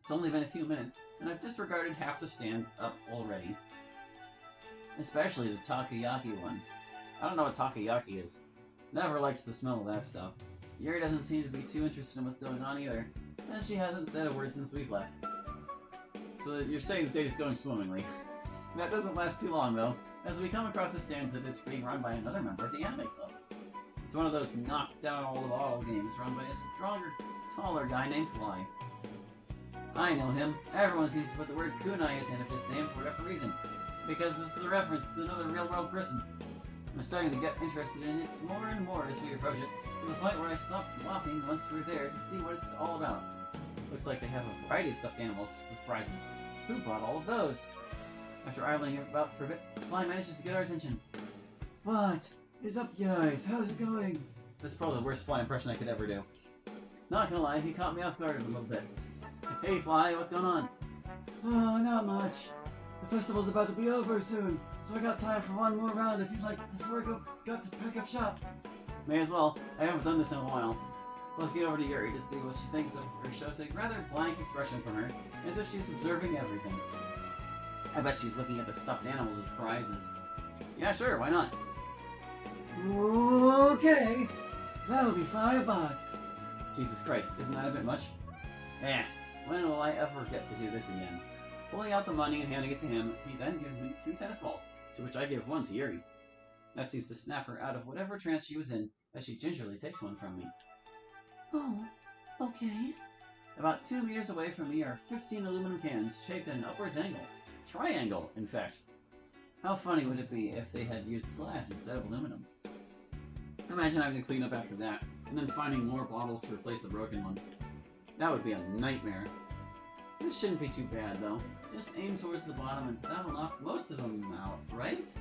It's only been a few minutes, and I've disregarded half the stands up already. Especially the takoyaki one. I don't know what takoyaki is. Never liked the smell of that stuff. Yuri doesn't seem to be too interested in what's going on either, as she hasn't said a word since we've left. So you're saying the date is going swimmingly. That doesn't last too long, though, as we come across a stand that is being run by another member of the anime club. It's one of those knock-down-all-the-bottle games run by a stronger, taller guy named Fly. I know him. Everyone seems to put the word kunai at the end of his name for whatever reason, because this is a reference to another real-world person. I'm starting to get interested in it more and more as we approach it, to the point where I stopped walking once we're there to see what it's all about. Looks like they have a variety of stuffed animals as prizes. Who bought all of those? After idling about for a bit, Fly manages to get our attention. What is up, guys? How's it going? That's probably the worst Fly impression I could ever do. Not gonna lie, he caught me off guard a little bit. Hey, Fly, what's going on? Oh, not much. The festival's about to be over soon, so I got time for one more round if you'd like before I got to pack up shop. May as well. I haven't done this in a while. Looking over to Yuri to see what she thinks of her shows a rather blank expression from her, as if she's observing everything. I bet she's looking at the stuffed animals as prizes. Yeah, sure, why not? Okay, that'll be $5. Jesus Christ, isn't that a bit much? Eh, when will I ever get to do this again? Pulling out the money and handing it to him, he then gives me 2 tennis balls, to which I give one to Yuri. That seems to snap her out of whatever trance she was in, as she gingerly takes one from me. Oh, okay. About 2 meters away from me are 15 aluminum cans, shaped at an upwards angle. Triangle, in fact. How funny would it be if they had used glass instead of aluminum? Imagine having to clean up after that, and then finding more bottles to replace the broken ones. That would be a nightmare. This shouldn't be too bad, though. Just aim towards the bottom and that'll knock most of them out, right?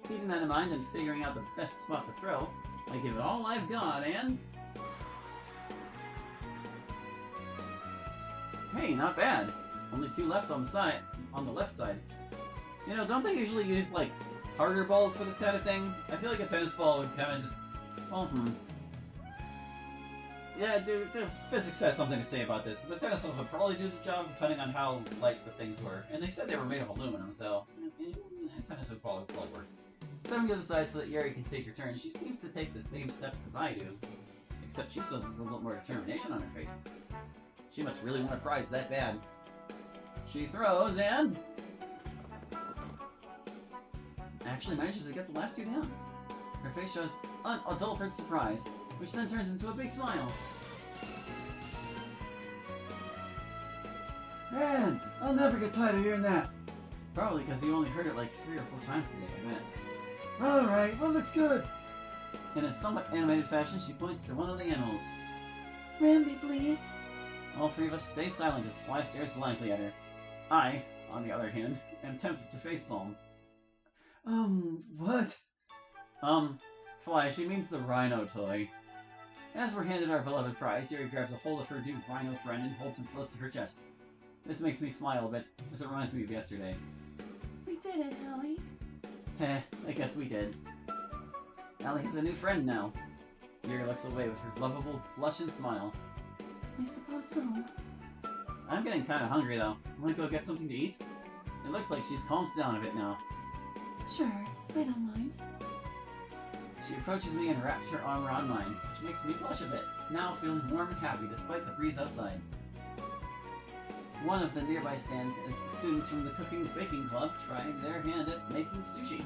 Keeping that in mind and figuring out the best spot to throw, I give it all I've got and... Hey, not bad. Only 2 left on the left side. You know, don't they usually use, like, harder balls for this kind of thing? I feel like a tennis ball would kind of just... Well, Yeah, dude, the physics has something to say about this. The tennis ball would probably do the job depending on how light the things were. And they said they were made of aluminum, so... tennis would probably work. Stepping to the side so that Yuri can take her turn, she seems to take the same steps as I do. Except she still has a little more determination on her face. She must really want a prize that bad. She throws and... actually manages to get the last 2 down. Her face shows unadulterated surprise, which then turns into a big smile. Man, I'll never get tired of hearing that. Probably because you only heard it like 3 or 4 times today, I bet. Alright, what looks good? In a somewhat animated fashion, she points to one of the animals. Rambi, please. All 3 of us stay silent as Fly stares blankly at her. I, on the other hand, am tempted to facepalm. What? Fly, she means the rhino toy. As we're handed our beloved prize, Yuri grabs a hold of her new rhino friend and holds him close to her chest. This makes me smile a bit, as it reminds me of yesterday. We did it, Allie. Heh, I guess we did. Allie has a new friend now. Yuri looks away with her lovable, blushing smile. I suppose so. I'm getting kinda hungry, though. Wanna go get something to eat? It looks like she's calmed down a bit now. Sure, I don't mind. She approaches me and wraps her arm around mine, which makes me blush a bit, now feeling warm and happy despite the breeze outside. One of the nearby stands is students from the Cooking Baking Club trying their hand at making sushi.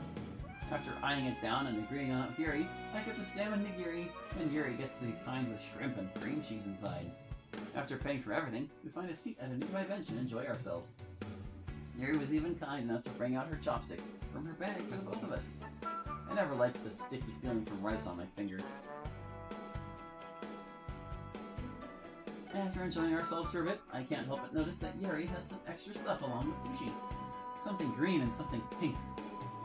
After eyeing it down and agreeing on it with Yuri, I get the salmon nigiri, and Yuri gets the kind with shrimp and cream cheese inside. After paying for everything, we find a seat at a nearby bench and enjoy ourselves. Yuri was even kind enough to bring out her chopsticks from her bag for the both of us. I never liked the sticky feeling from rice on my fingers. After enjoying ourselves for a bit, I can't help but notice that Yuri has some extra stuff along with sushi. Something green and something pink.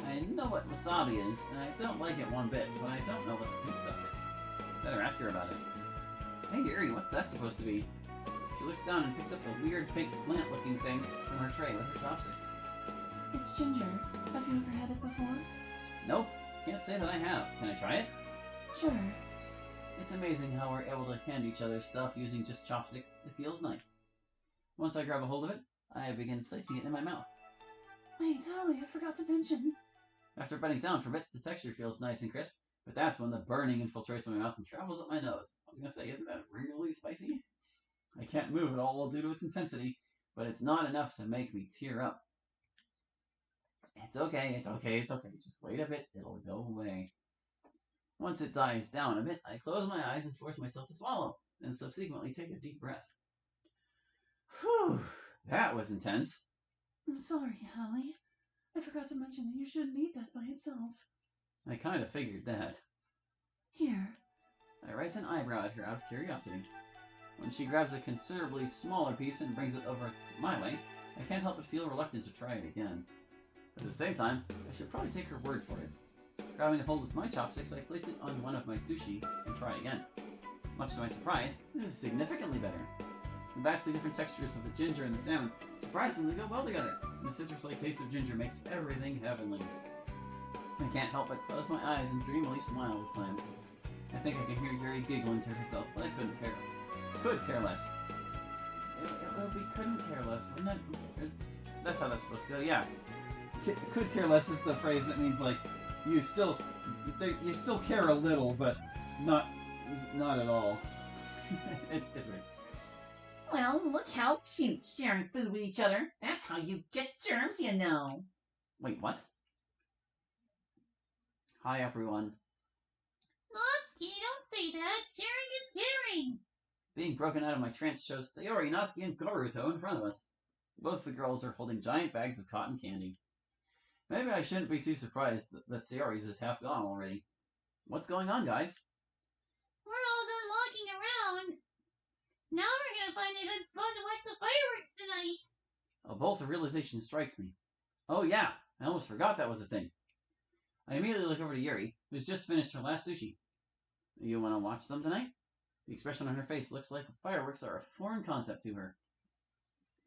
I know what wasabi is, and I don't like it one bit, but I don't know what the pink stuff is. Better ask her about it. Hey Yuri, what's that supposed to be? She looks down and picks up the weird pink plant-looking thing from her tray with her chopsticks. It's ginger. Have you ever had it before? Nope. Can't say that I have. Can I try it? Sure. It's amazing how we're able to hand each other stuff using just chopsticks. It feels nice. Once I grab a hold of it, I begin placing it in my mouth. Wait, Holly, I forgot to mention. After biting down for a bit, the texture feels nice and crisp, but that's when the burning infiltrates my mouth and travels up my nose. I was gonna say, isn't that really spicy? I can't move at all due to its intensity, but it's not enough to make me tear up. It's okay, it's okay, it's okay. Just wait a bit, it'll go away. Once it dies down a bit, I close my eyes and force myself to swallow, and subsequently take a deep breath. Whew, that was intense. I'm sorry, Holly. I forgot to mention that you shouldn't eat that by itself. I kind of figured that. Here. I raise an eyebrow at her out of curiosity. When she grabs a considerably smaller piece and brings it over my way, I can't help but feel reluctant to try it again. But at the same time, I should probably take her word for it. Grabbing a hold with my chopsticks, I place it on one of my sushi and try again. Much to my surprise, this is significantly better. The vastly different textures of the ginger and the salmon surprisingly go well together, and the citrus-like taste of ginger makes everything heavenly. I can't help but close my eyes and dreamily smile this time. I think I can hear Yuri giggling to herself, but I could care less. It would be couldn't care less, wouldn't it? That's how that's supposed to go, yeah. Could care less is the phrase that means, like, you still care a little, but not at all. it's weird. Well, look how cute, sharing food with each other. That's how you get germs, you know. Wait, what? Hi, everyone. Natsuki, don't say that. Sharing is caring. Being broken out of my trance shows Sayori, Natsuki, and Goruto in front of us. Both the girls are holding giant bags of cotton candy. Maybe I shouldn't be too surprised that Sayori's is half gone already. What's going on, guys? We're all done walking around. Now we're gonna find a good spot to watch the fireworks tonight. A bolt of realization strikes me. Oh yeah, I almost forgot that was a thing. I immediately look over to Yuri, who's just finished her last sushi. You want to watch them tonight? The expression on her face looks like fireworks are a foreign concept to her.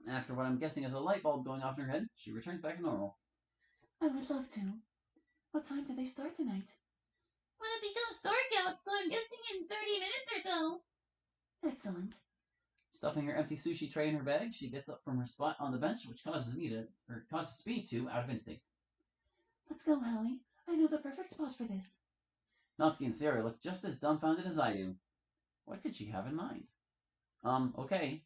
After what I'm guessing is a light bulb going off in her head, she returns back to normal. I would love to. What time do they start tonight? When it becomes dark out, so I'm guessing in 30 minutes or so. Excellent. Stuffing her empty sushi tray in her bag, she gets up from her spot on the bench, which causes speed to out of instinct. Let's go, Hallie. I know the perfect spot for this. Natsuki and Sayori look just as dumbfounded as I do. What could she have in mind? Okay.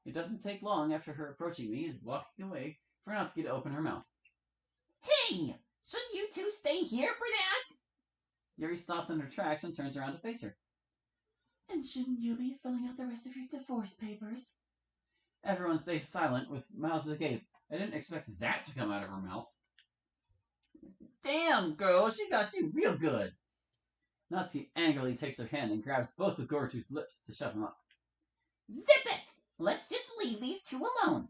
It doesn't take long after her approaching me and walking away for Natsuki to open her mouth. Hey! Shouldn't you two stay here for that? Yuri stops in her tracks and turns around to face her. And shouldn't you be filling out the rest of your divorce papers? Everyone stays silent with mouths agape. I didn't expect that to come out of her mouth. Damn, girl, she got you real good. Natsuki angrily takes her hand and grabs both of Goruto's lips to shut him up. Zip it! Let's just leave these two alone.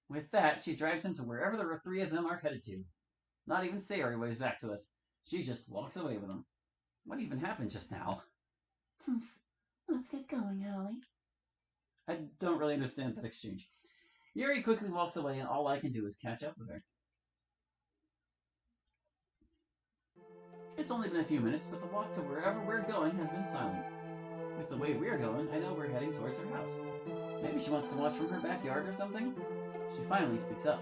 With that, she drags him to wherever the three of them are headed to. Not even Sayori waves back to us. She just walks away with them. What even happened just now? Let's get going, Hallie. I don't really understand that exchange. Yuri quickly walks away, and all I can do is catch up with her. It's only been a few minutes, but the walk to wherever we're going has been silent. With the way we're going, I know we're heading towards her house. Maybe she wants to watch from her backyard or something? She finally speaks up.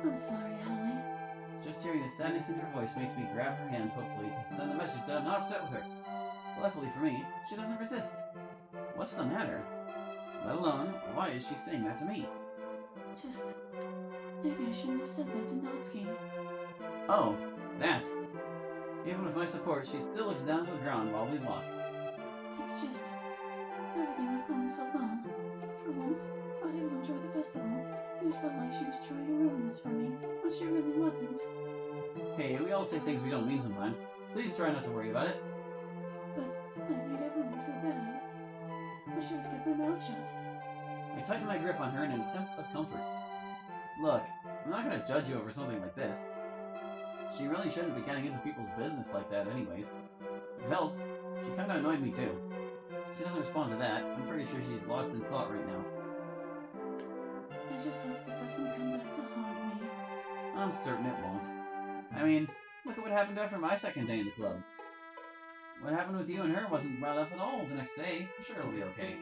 I'm sorry, Hallie. Just hearing the sadness in her voice makes me grab her hand, hopefully, to send a message that I'm not upset with her. Luckily for me, she doesn't resist. What's the matter? Let alone, why is she saying that to me? Just... maybe I shouldn't have said that to Natsuki. Oh, that. Even with my support, she still looks down to the ground while we walk. It's just... everything was going so well. For once, I was able to enjoy the festival, and it felt like she was trying to ruin this for me, when she really wasn't. Hey, we all say things we don't mean sometimes. Please try not to worry about it. But I made everyone feel bad. I should have kept my mouth shut. I tighten my grip on her in an attempt of comfort. Look, I'm not going to judge you over something like this. She really shouldn't be getting into people's business like that anyways. It helps. She kind of annoyed me too. She doesn't respond to that. I'm pretty sure she's lost in thought right now. I just hope this doesn't come back to haunt me. I'm certain it won't. I mean, look at what happened after my second day in the club. What happened with you and her wasn't brought up at all the next day. I'm sure it'll be okay.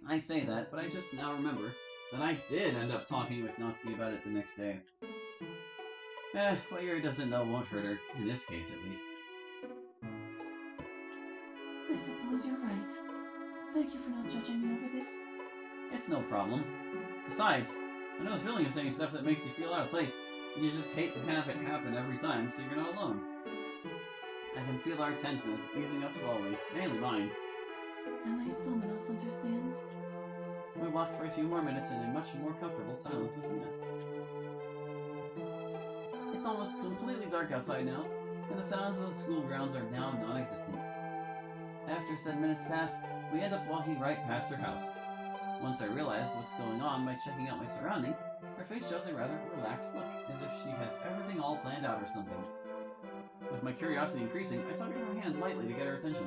I say that, but I just now remember that I did end up talking with Natsuki about it the next day. What Yuri doesn't know won't hurt her, in this case at least. I suppose you're right. Thank you for not judging me over this. It's no problem. Besides, I know the feeling of saying stuff that makes you feel out of place, and you just hate to have it happen every time, so you're not alone. I can feel our tenseness easing up slowly, mainly mine. At least someone else understands. We walk for a few more minutes in a much more comfortable silence between us. It's almost completely dark outside now, and the sounds of the school grounds are now non-existent. After said minutes pass, we end up walking right past her house. Once I realize what's going on by checking out my surroundings, her face shows a rather relaxed look, as if she has everything all planned out or something. With my curiosity increasing, I tug at her hand lightly to get her attention.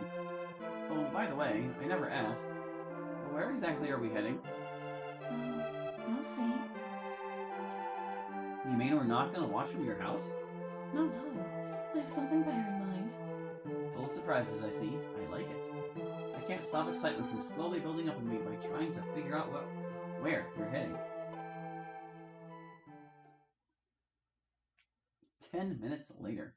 Oh, by the way, I never asked. Where exactly are we heading? You'll see. You mean we're not going to watch from your house? No. I have something better in mind. Full of surprises, I see. I like it. I can't stop excitement from slowly building up in me by trying to figure out where we're heading. 10 minutes later.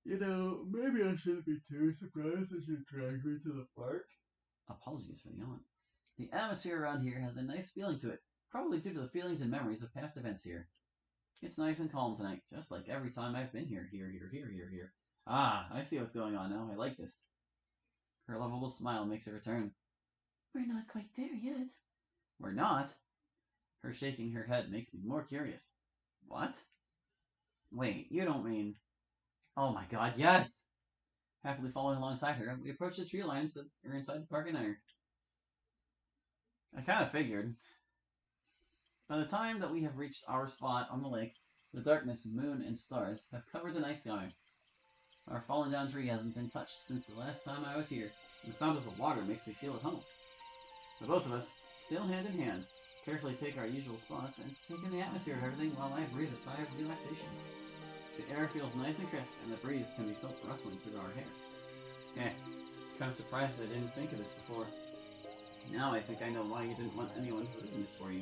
You know, maybe I shouldn't be too surprised that you dragged me to the park. Apologies for the yawn. The atmosphere around here has a nice feeling to it, probably due to the feelings and memories of past events here. It's nice and calm tonight, just like every time I've been here. Here. Ah, I see what's going on now. I like this. Her lovable smile makes a return. We're not quite there yet. We're not? Her shaking her head makes me more curious. What? Wait, you don't mean... Oh my god, yes! Happily following alongside her, we approach the tree lines that are inside the park and enter. I kind of figured. By the time that we have reached our spot on the lake, the darkness, moon, and stars have covered the night sky. Our fallen down tree hasn't been touched since the last time I was here, and the sound of the water makes me feel at home. The both of us, still hand in hand, carefully take our usual spots and take in the atmosphere of everything while I breathe a sigh of relaxation. The air feels nice and crisp, and the breeze can be felt rustling through our hair. Kinda surprised I didn't think of this before. Now I think I know why you didn't want anyone to ruin this for you.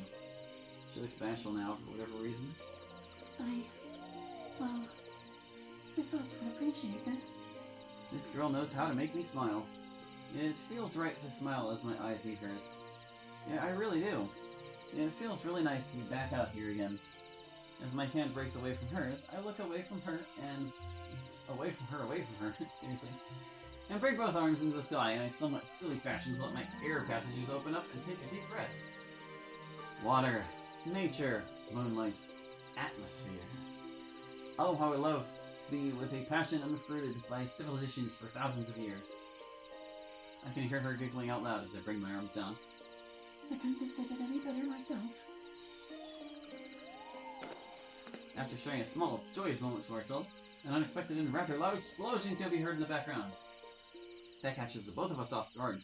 She looks bashful now, for whatever reason. I thought you would appreciate this. This girl knows how to make me smile. It feels right to smile as my eyes meet hers. Yeah, I really do. It feels really nice to be back out here again. As my hand breaks away from hers, I look away from her and... away from her, seriously. And bring both arms into the sky in a somewhat silly fashion to let my air passages open up and take a deep breath. Water, nature, moonlight, atmosphere. Oh, how I love thee with a passion unfruited by civilizations for thousands of years. I can hear her giggling out loud as I bring my arms down. I couldn't have said it any better myself. After sharing a small, joyous moment to ourselves, an unexpected and rather loud explosion can be heard in the background. That catches the both of us off guard,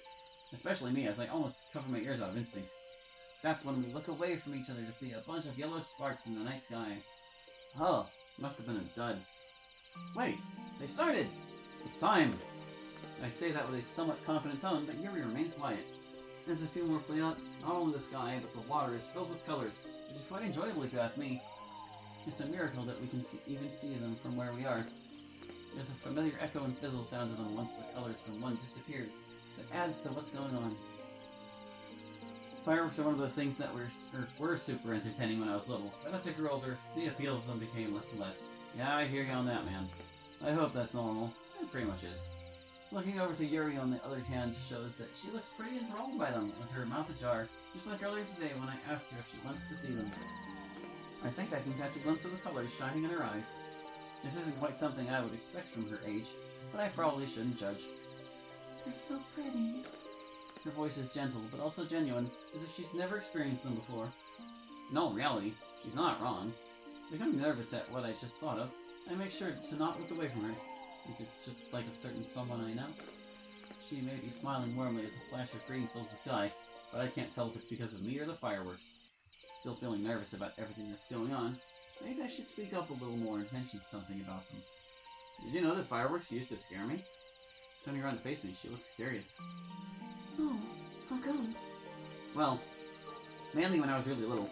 especially me, as I almost cover my ears out of instinct. That's when we look away from each other to see a bunch of yellow sparks in the night sky. Oh, must have been a dud. Wait, they started! It's time! I say that with a somewhat confident tone, but Yuri remains quiet. As a few more play out, not only the sky, but the water is filled with colors, which is quite enjoyable if you ask me. It's a miracle that we can even see them from where we are. There's a familiar echo and fizzle sound to them once the colors from one disappears that adds to what's going on. Fireworks are one of those things that were super entertaining when I was little, but as I grew older, the appeal of them became less and less. Yeah, I hear you on that, man. I hope that's normal. It pretty much is. Looking over to Yuri, on the other hand, shows that she looks pretty enthralled by them, with her mouth ajar, just like earlier today when I asked her if she wants to see them. I think I can catch a glimpse of the colors shining in her eyes. This isn't quite something I would expect from her age, but I probably shouldn't judge. They're so pretty. Her voice is gentle, but also genuine, as if she's never experienced them before. In all reality, she's not wrong. Becoming nervous at what I just thought of, I make sure to not look away from her. Is it just like a certain someone I know? She may be smiling warmly as a flash of green fills the sky, but I can't tell if it's because of me or the fireworks. Still feeling nervous about everything that's going on, maybe I should speak up a little more and mention something about them. Did you know that fireworks used to scare me? Turning around to face me, she looks curious. Oh, how come? Well, mainly when I was really little.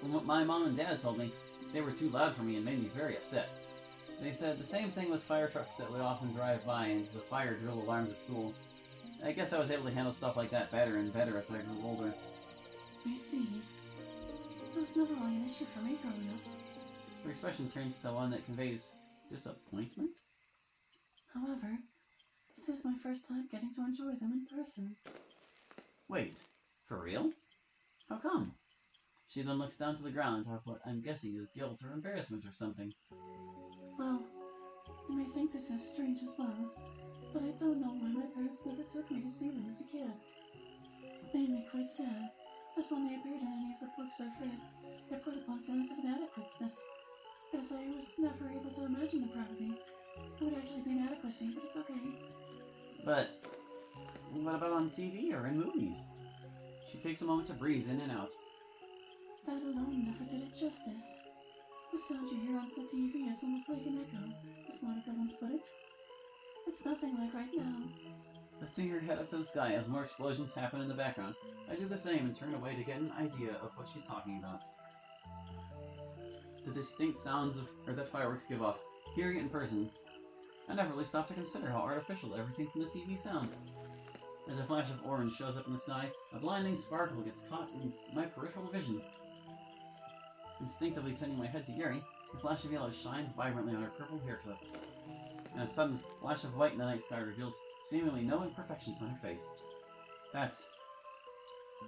From what my mom and dad told me, they were too loud for me and made me very upset. They said the same thing with fire trucks that would often drive by and the fire drill alarms at school. I guess I was able to handle stuff like that better and better as I grew older. I see. That was never really an issue for me growing up. Her expression turns to one that conveys disappointment? However, this is my first time getting to enjoy them in person. Wait, for real? How come? She then looks down to the ground of what I'm guessing is guilt or embarrassment or something. Well, you may think this is strange as well, but I don't know why my parents never took me to see them as a kid. It made me quite sad, as when they appeared in any of the books I've read, I put upon feelings of inadequateness, as I was never able to imagine them properly. It would actually be inadequacy, but it's okay. But what about on TV or in movies? She takes a moment to breathe in and out. That alone never did it justice. The sound you hear on the TV is almost like an echo, as Monica once put it. It's nothing like right now. Lifting her head up to the sky as more explosions happen in the background, I do the same and turn away to get an idea of what she's talking about. The distinct sounds that fireworks give off, hearing it in person, I never really stopped to consider how artificial everything from the TV sounds. As a flash of orange shows up in the sky, a blinding sparkle gets caught in my peripheral vision. Instinctively turning my head to Yuri, a flash of yellow shines vibrantly on her purple hair clip, and a sudden flash of white in the night sky reveals seemingly no imperfections on her face. That's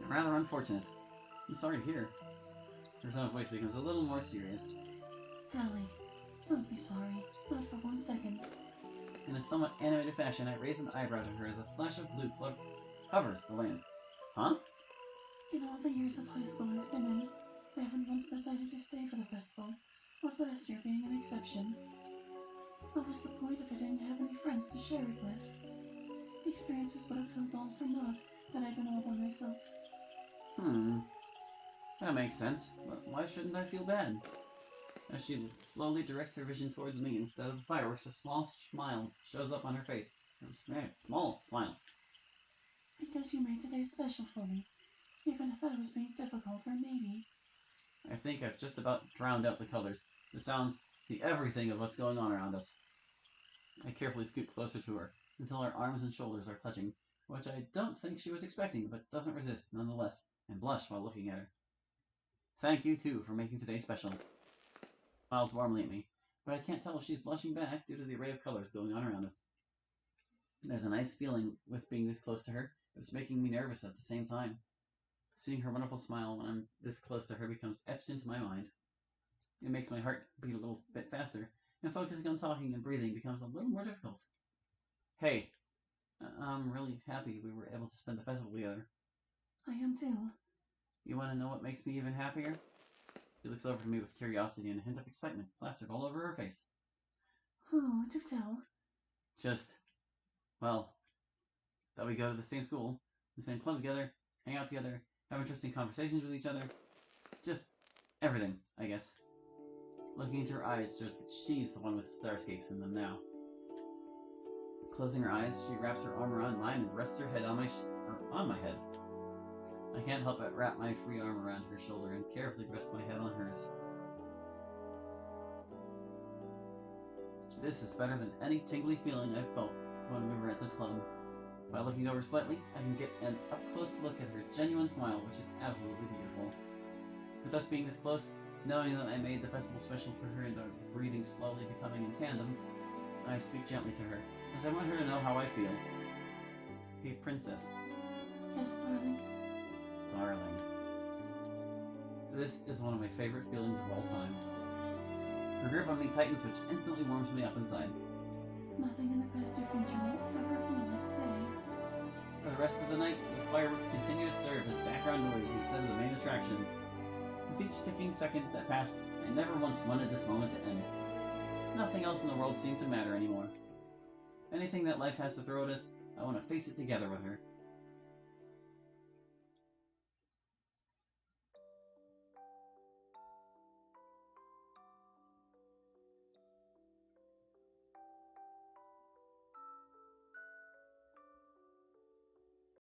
rather unfortunate. I'm sorry to hear. Her tone of voice becomes a little more serious. Hallie, don't be sorry. Not for 1 second. In a somewhat animated fashion, I raise an eyebrow to her as a flash of blue covers the land. Huh? In all the years of high school I've been in, I haven't once decided to stay for the festival, with last year being an exception. What was the point if I didn't have any friends to share it with? The experiences would have felt all for naught had I been all by myself. That makes sense, but why shouldn't I feel bad? As she slowly directs her vision towards me instead of the fireworks, a small smile shows up on her face. Small smile. Because you made today special for me, even if I was being difficult or needy. I think I've just about drowned out the colors, the sounds, the everything of what's going on around us. I carefully scoot closer to her until our arms and shoulders are touching, which I don't think she was expecting, but doesn't resist nonetheless, and blush while looking at her. Thank you, too, for making today special. Smiles warmly at me, but I can't tell if she's blushing back due to the array of colors going on around us. There's a nice feeling with being this close to her, but it's making me nervous at the same time. Seeing her wonderful smile when I'm this close to her becomes etched into my mind. It makes my heart beat a little bit faster, and focusing on talking and breathing becomes a little more difficult. Hey, I'm really happy we were able to spend the festival together. I am too. You want to know what makes me even happier? She looks over to me with curiosity and a hint of excitement plastered all over her face. Oh, do tell. Just, well, that we go to the same school, the same club together, hang out together, have interesting conversations with each other. Just everything, I guess. Looking into her eyes shows that she's the one with starscapes in them now. Closing her eyes, she wraps her arm around mine and rests her head on my head. I can't help but wrap my free arm around her shoulder and carefully rest my head on hers. This is better than any tingly feeling I've felt when we were at the club. By looking over slightly, I can get an up-close look at her genuine smile, which is absolutely beautiful. With us being this close, knowing that I made the festival special for her and our breathing slowly becoming in tandem, I speak gently to her, as I want her to know how I feel. Hey, princess. Yes, darling. Darling. This is one of my favorite feelings of all time. Her grip on me tightens, which instantly warms me up inside. Nothing in the past or future will ever feel like today. For the rest of the night, the fireworks continue to serve as background noise instead of the main attraction. With each ticking second that passed, I never once wanted this moment to end. Nothing else in the world seemed to matter anymore. Anything that life has to throw at us, I want to face it together with her.